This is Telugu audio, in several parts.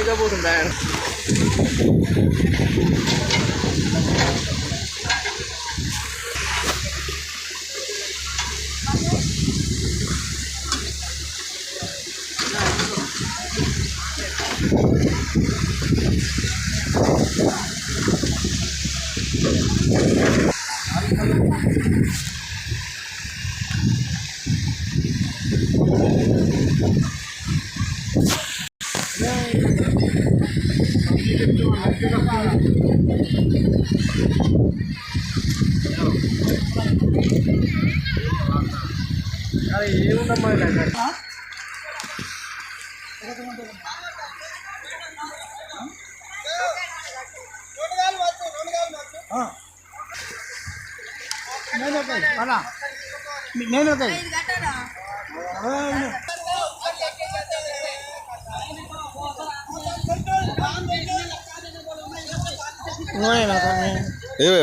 ఇంకా పోతుందా ఏముందమ్మా నేను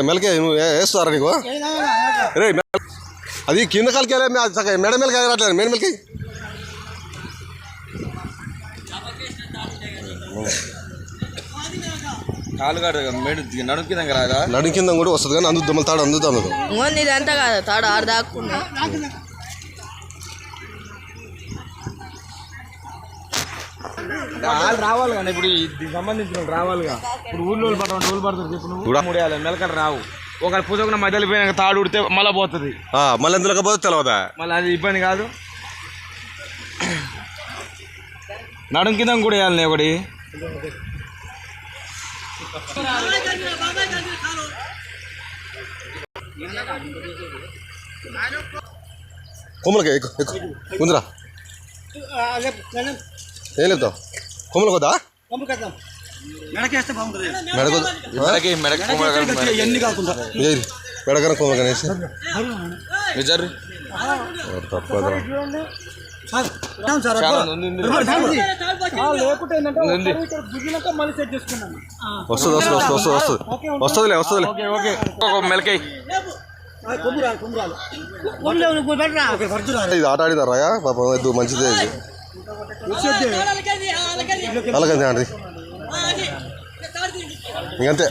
మెలకే నువ్వు వేస్తారా నీకు రే అది కింద కాలికి మెడ మెలకి రావట్లేదు మెడ మెలకి నడుం కింద కూడా వస్తుంది కానీ అందుద్దాం తాడు అందుతాం ఇదంతా కాదు తాడు ఆరు దాక్కున్నా రావాలి కానీ ఇప్పుడు దీనికి సంబంధించిన రావాలిగా ఇప్పుడు ఊళ్ళో పడుతుంది ఇప్పుడు నువ్వు ముడియాలి మెలకలు రావు ఒక పుజకున్న మధ్యలో పోయినాక తాడు ఉడితే మళ్ళీ పోతుంది మళ్ళీ ఎందులో పోతే తెలవదా మళ్ళీ అది ఇబ్బంది కాదు నడుం కింద కూడా వేయాలి ఒకటి కొమ్మలకి ముందురా ఏం లేపుతావు కొమ్మలకి వద్దా మెడకన కొమ్మలకనేసి తప్పదా వస్తుందిలే మెలకాయ ఇది ఆట ఆడినారా పాపం ఎద్దు మంచిదే ఇది అలాగంతే ఆడి ఇంకంతే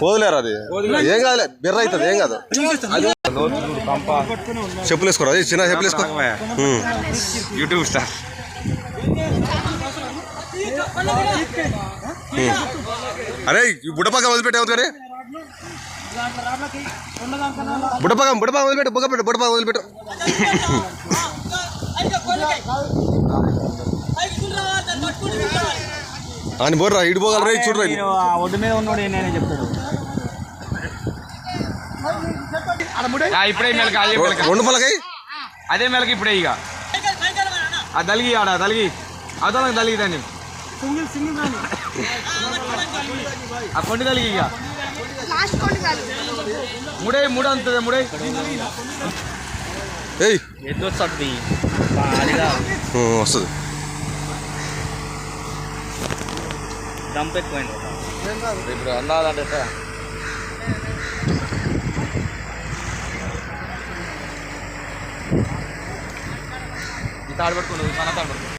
పోదులేరా అది ఏం కాదులే బెర్ర అవుతుంది ఏం కాదు చెప్పులు వేసుకోరా అది చిన్న చెప్పులు వేసుకో యూట్యూబ్ స్టార్ అరే బుడపాక వదిలిపెట్టావు కానీ బుడపాక వదిలిపెట్టు బుడపాక వదిలిపెట్టు అని బోర్రా ఇటు పోగలరా చూడరా ఒడ్డు మీద ఉన్నాడు నేనే చెప్తాడు ఇప్పుడే మెలక రెండు పలకై అదే మెలక ఇప్పుడే ఇక ఆ దలిగి ఆడ దలిగి అదొక దలిగి దాన్ని ఆ కొండి దలిగి ఇక మూడే అంతదే మూడే వస్తుంది దంపు ఎక్కువైంది ఇప్పుడు అందాలంటే తాడు పట్టుకోండి మన తాడు పట్టుకో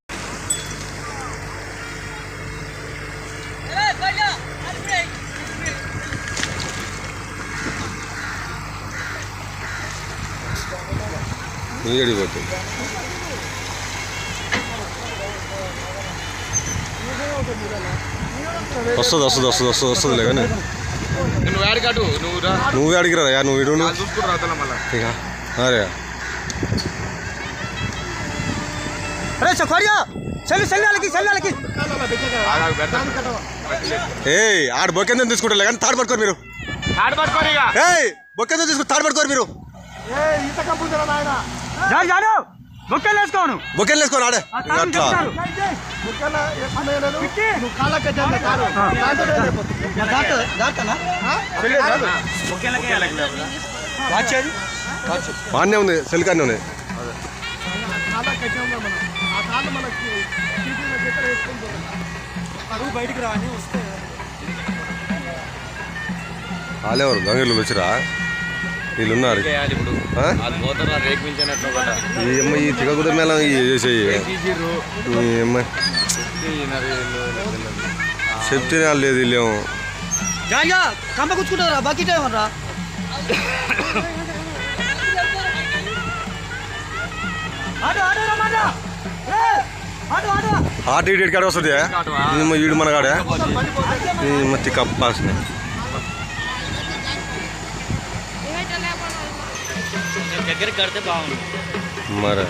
వస్తుందిలే కానీ నువ్వు అడిగిరా నువ్వు ఇడు అరే ఆడ బొక్కెందుకు తీసుకుంటా కానీ తాడు పట్టుకోరు మీరు బొక్కెందుకు తీసుకుని తాడు పట్టుకోరు మీరు బొక్కెలు వేసుకోను ఆడే అట్లా బాగానే ఉంది సెల్కానే ఉంది. బయటికి రాని వస్తే వాళ్ళెవరు గంగీళ్ళు వచ్చిరా? వీళ్ళు ఉన్నారు. ఈ అమ్మాయి ఈ తిగకుద మేళ చేసేయి ఈ అమ్మాయి చెప్తేనే వాళ్ళు లేదు వీళ్ళేమో. కంప కూర్చుంటారా బకెట్ ఏమన్నా హార్ట్ ఇటు కాడ వస్తుంది ఈడు మన కాడే మత్తి కప్పాల్సిన దగ్గరికి కడితే బాగుంది మరి